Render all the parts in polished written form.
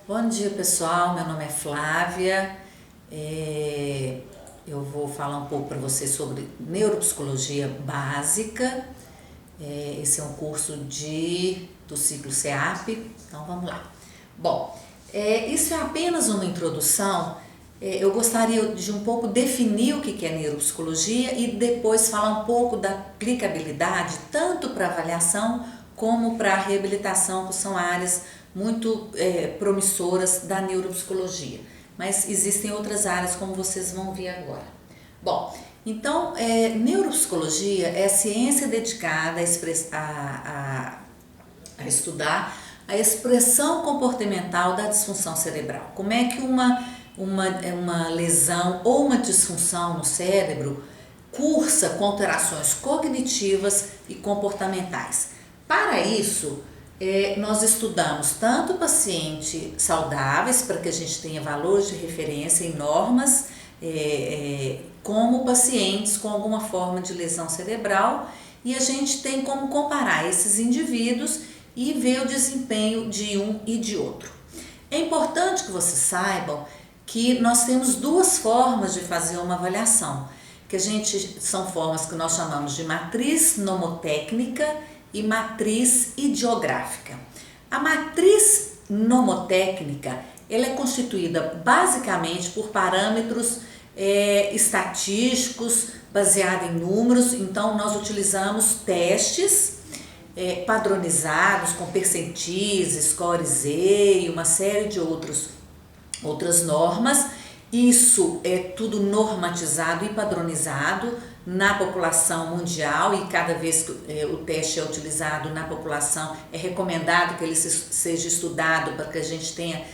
Bom dia, pessoal. Meu nome é Flávia. Eu vou falar um pouco para vocês sobre neuropsicologia básica. Esse é um curso do ciclo CEAP. Então vamos lá. Bom, isso é apenas uma introdução. Eu gostaria de um pouco definir o que é neuropsicologia e depois falar um pouco da aplicabilidade tanto para avaliação como para reabilitação, que são áreas muito promissoras da neuropsicologia. Mas existem outras áreas, como vocês vão ver agora. Bom, então, neuropsicologia é a ciência dedicada a estudar a expressão comportamental da disfunção cerebral. Como é que uma lesão ou uma disfunção no cérebro cursa com alterações cognitivas e comportamentais. Para isso, nós estudamos tanto pacientes saudáveis, para que a gente tenha valores de referência e normas, como pacientes com alguma forma de lesão cerebral, e a gente tem como comparar esses indivíduos e ver o desempenho de um e de outro. É importante que vocês saibam que nós temos duas formas de fazer uma avaliação, são formas que nós chamamos de matriz nomotécnica e matriz ideográfica. A matriz nomotécnica ela é constituída basicamente por parâmetros estatísticos baseados em números. Então nós utilizamos testes padronizados com percentis, score Z e uma série de outras normas. Isso é tudo normatizado e padronizado na população mundial, e cada vez que o teste é utilizado na população é recomendado que ele seja estudado para que a gente tenha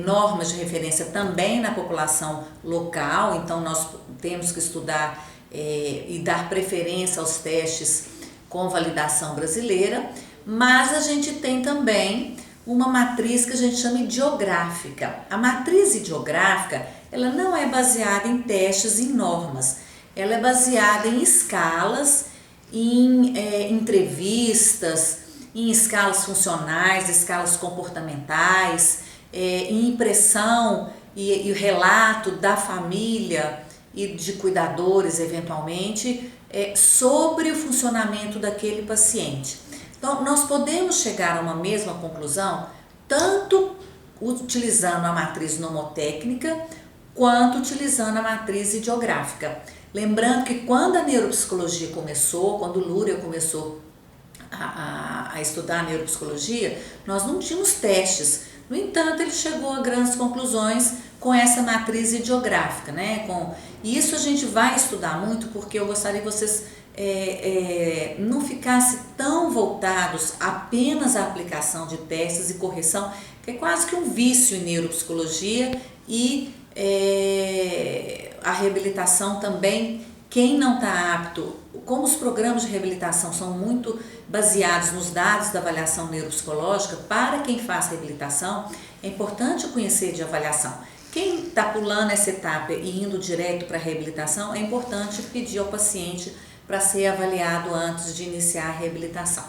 normas de referência também na população local. Então nós temos que estudar e dar preferência aos testes com validação brasileira, mas a gente tem também uma matriz que a gente chama ideográfica. A matriz ideográfica ela não é baseada em testes e normas, ela é baseada em escalas, em entrevistas, em escalas funcionais, escalas comportamentais, em impressão e relato da família e de cuidadores, eventualmente, sobre o funcionamento daquele paciente. Então, nós podemos chegar a uma mesma conclusão, tanto utilizando a matriz nomotécnica, quanto utilizando a matriz ideográfica. Lembrando que quando a neuropsicologia começou, quando o Luria começou a estudar a neuropsicologia, nós não tínhamos testes. No entanto, ele chegou a grandes conclusões com essa matriz ideográfica, né? E isso a gente vai estudar muito, porque eu gostaria que vocês não ficassem tão voltados apenas à aplicação de testes e correção, que é quase que um vício em neuropsicologia, e a reabilitação também, quem não está apto, como os programas de reabilitação são muito baseados nos dados da avaliação neuropsicológica, para quem faz reabilitação, é importante conhecer de avaliação. Quem está pulando essa etapa e indo direto para a reabilitação, é importante pedir ao paciente para ser avaliado antes de iniciar a reabilitação.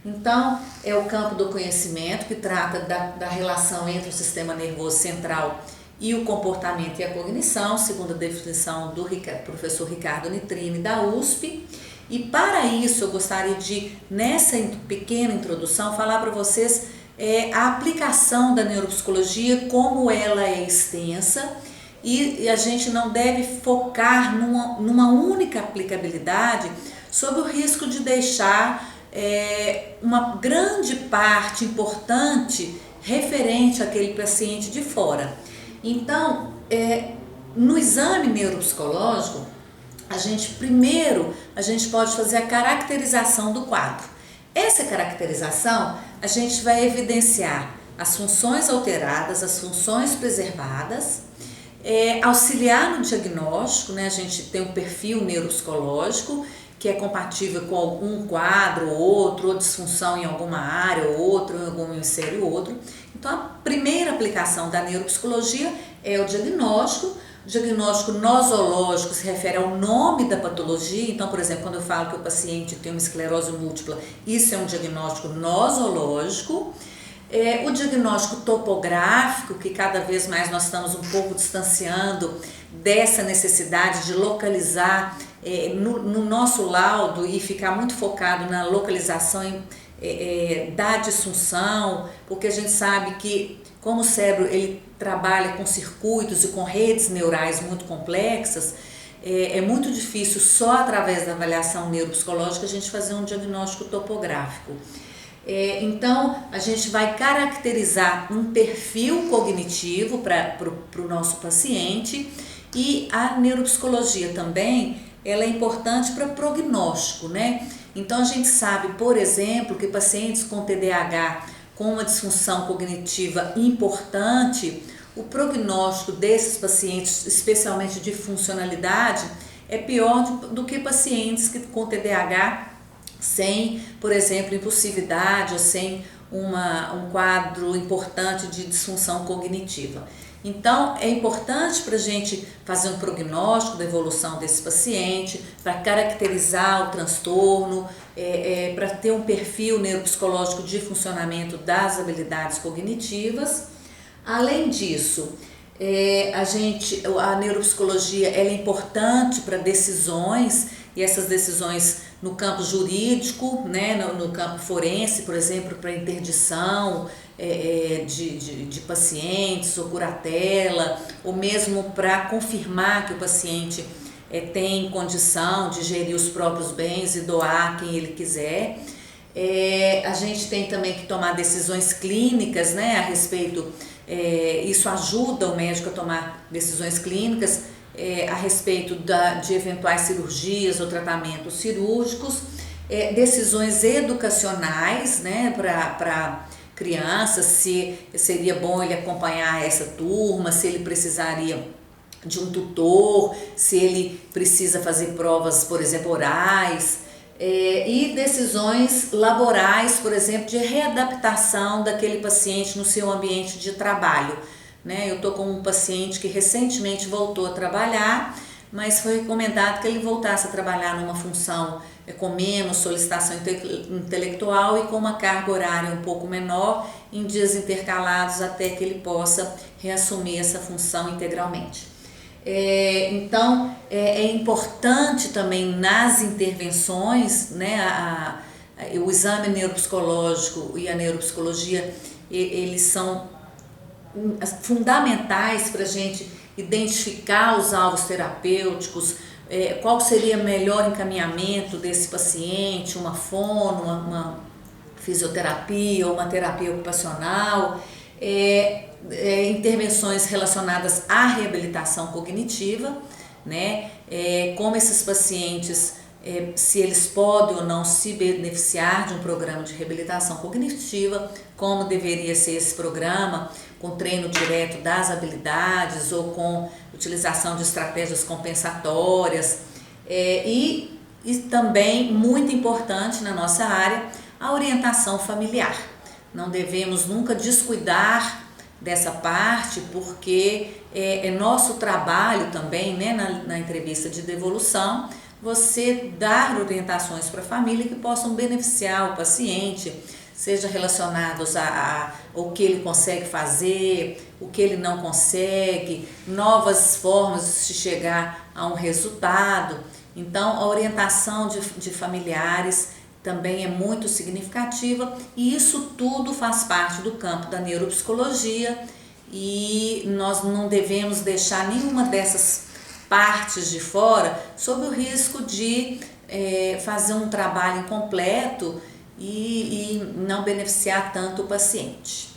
Então, é o campo do conhecimento, que trata da relação entre o sistema nervoso central e o comportamento e a cognição, segundo a definição do professor Ricardo Nitrini, da USP. E para isso, eu gostaria de, nessa pequena introdução, falar para vocês a aplicação da neuropsicologia, como ela é extensa, e a gente não deve focar numa única aplicabilidade, sob o risco de deixar uma grande parte importante referente àquele paciente de fora. Então, no exame neuropsicológico, a gente pode fazer a caracterização do quadro. Essa caracterização, a gente vai evidenciar as funções alteradas, as funções preservadas, auxiliar no diagnóstico, né? A gente tem um perfil neuropsicológico que é compatível com algum quadro ou outro, ou disfunção em alguma área ou outra, em algum hemisfério ou outro. Então, a primeira aplicação da neuropsicologia é o diagnóstico. O diagnóstico nosológico se refere ao nome da patologia. Então, por exemplo, quando eu falo que o paciente tem uma esclerose múltipla, isso é um diagnóstico nosológico. O diagnóstico topográfico, que cada vez mais nós estamos um pouco distanciando dessa necessidade de localizar no nosso laudo e ficar muito focado na localização da disfunção, porque a gente sabe que como o cérebro ele trabalha com circuitos e com redes neurais muito complexas, é muito difícil só através da avaliação neuropsicológica a gente fazer um diagnóstico topográfico. Então, a gente vai caracterizar um perfil cognitivo para o nosso paciente, e a neuropsicologia também ela é importante para prognóstico, né? Então, a gente sabe, por exemplo, que pacientes com TDAH com uma disfunção cognitiva importante, o prognóstico desses pacientes, especialmente de funcionalidade, é pior do que pacientes com TDAH sem, por exemplo, impulsividade ou sem um quadro importante de disfunção cognitiva. Então, é importante para a gente fazer um prognóstico da evolução desse paciente, para caracterizar o transtorno, para ter um perfil neuropsicológico de funcionamento das habilidades cognitivas. Além disso, a neuropsicologia ela é importante para decisões, e essas decisões no campo jurídico, né, no campo forense, por exemplo, para interdição de pacientes ou curatela, ou mesmo para confirmar que o paciente tem condição de gerir os próprios bens e doar quem ele quiser. A gente tem também que tomar decisões clínicas, né, a respeito, isso ajuda o médico a tomar decisões clínicas a respeito de eventuais cirurgias ou tratamentos cirúrgicos, decisões educacionais, né, para crianças, se seria bom ele acompanhar essa turma, se ele precisaria de um tutor, se ele precisa fazer provas, por exemplo, orais, e decisões laborais, por exemplo, de readaptação daquele paciente no seu ambiente de trabalho. Né? Eu estou com um paciente que recentemente voltou a trabalhar, mas foi recomendado que ele voltasse a trabalhar numa função com menos solicitação intelectual e com uma carga horária um pouco menor, em dias intercalados, até que ele possa reassumir essa função integralmente. Então, é importante também nas intervenções, né, o exame neuropsicológico e a neuropsicologia, eles são fundamentais para a gente identificar os alvos terapêuticos, qual seria o melhor encaminhamento desse paciente, uma fono, uma fisioterapia ou uma terapia ocupacional, intervenções relacionadas à reabilitação cognitiva, né? Como esses pacientes, se eles podem ou não se beneficiar de um programa de reabilitação cognitiva, como deveria ser esse programa, com treino direto das habilidades ou com utilização de estratégias compensatórias, e também, muito importante na nossa área, a orientação familiar. Não devemos nunca descuidar dessa parte, porque é nosso trabalho também, né, na entrevista de devolução, você dar orientações para a família que possam beneficiar o paciente, seja relacionados ao que ele consegue fazer, o que ele não consegue, novas formas de chegar a um resultado. Então, a orientação de familiares também é muito significativa, e isso tudo faz parte do campo da neuropsicologia, e nós não devemos deixar nenhuma dessas partes de fora, sob o risco de fazer um trabalho incompleto e não beneficiar tanto o paciente.